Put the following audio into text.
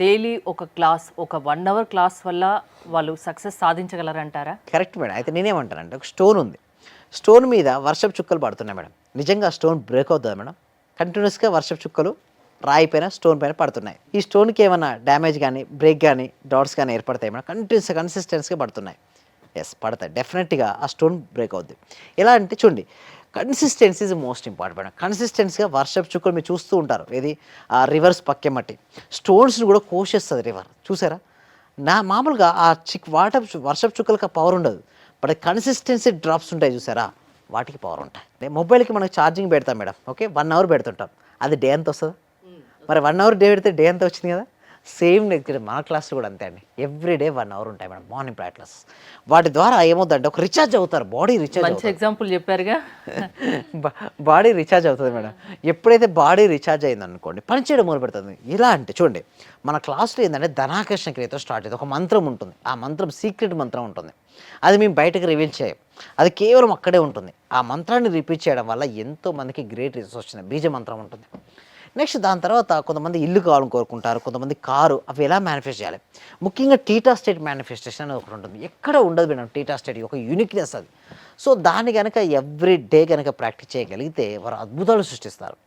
Daily ఒక class, ఒక 1 hour class వల్ల వాళ్ళు సక్సెస్ సాధించగలరంటారా? Correct madam. అయితే నేనేమంటానంటే ఒక స్టోన్ ఉంది. స్టోన్ మీద వర్షపు చుక్కలు పడుతున్నాయి మేడం. నిజంగా స్టోన్ బ్రేక్ అవుతదా మేడం? కంటిన్యూయస్‌గా వర్షపు చుక్కలు రాయి పైన, స్టోన్ పైన పడుతున్నాయి. ఈ స్టోన్‌కి ఏమన్నా డ్యామేజ్ గాని, బ్రేక్ గాని, డాట్స్ గాని ఏర్పడతాయి మేడం. కన్సిస్టెన్సీగా పడుతున్నాయి. యెస్ పడతాయి. డెఫినెట్‌గా ఆ స్టోన్ బ్రేక్ అవుద్ది. ఎలా అంటే చూడండి consistency is most important madam. కన్సిస్టెన్సీగా వర్షపు చుక్కలు మీరు చూస్తూ ఉంటారు. ఏది రివర్స్ పక్కెమ్మటి స్టోన్స్‌ని కూడా కోసేస్తది రివర్. చూసారా? మామూలుగా ఆ వర్షపు చుక్కలకి ఆ పవర్ ఉండదు. బట్ కన్సిస్టెన్సీ డ్రాప్స్ ఉంటాయి చూసారా? వాటికి పవర్ ఉంటాయి. మొబైల్‌కి మనకు ఛార్జింగ్ పెడతాం మేడం. ఓకే. 1 అవర్ పెడుతుంటాం. అది డే అంతా వస్తదా? మరి 1 అవర్ పెడితే డే అంతా వచ్చింది కదా! సేమ్ ఇక్కడ మన క్లాస్‌లో కూడా అంతే అండి. ఎవ్రీ డే 1 అవర్ ఉంటాయి మేడం మార్నింగ్ ప్రైవేట్ క్లాసెస్. వాటి ద్వారా ఏమవుద్దంటే ఒక రీచార్జ్ అవుతారు. బాడీ రీచార్జ్ మంచి అవుతది. ఎగ్జాంపుల్ చెప్పారుగా. బా బాడీ రీచార్జ్ అవుతది మేడం. ఎప్పుడైతే బాడీ రీచార్జ్ అయిందనుకోండి, పని చేయడం మొదలుపెడుతుంది. ఎలా అంటే చూడండి, మన క్లాస్‌లో ఏందంటే ధనాకర్షణ క్రియతో స్టార్ట్ అయిద్ది. ఒక మంత్రం ఉంటుంది. ఆ మంత్రం సీక్రెట్ మంత్రం ఉంటుంది. అది మేము బయటకి రివీల్ చేయం. అది కేవలం అక్కడే ఉంటుంది. ఆ మంత్రాన్ని రిపీట్ చేయడం వల్ల ఎంతో మందికి గ్రేట్ రిజల్ట్స్ వచ్చినాయి. బీజ మంత్రం ఉంటుంది. నెక్స్ట్ దాని తర్వాత కొంతమంది ఇల్లు కావాలని కోరుకుంటారు. కొంతమంది కారు. అవి ఎలా మేనిఫెస్ట్ చేయాలి? ముఖ్యంగా టీటా స్టేట్ మేనిఫెస్టేషన్ అనేది ఒకటి ఉంటుంది. ఎక్కడ ఉండదు మేడం టీటా స్టేట్ ఒక యూనిక్‌నెస్ అది. సో, దాన్ని గనక ఎవ్రీ డే గనక ప్రాక్టీస్ చేయగలిగితే వారు అద్భుతాలు సృష్టిస్తారు.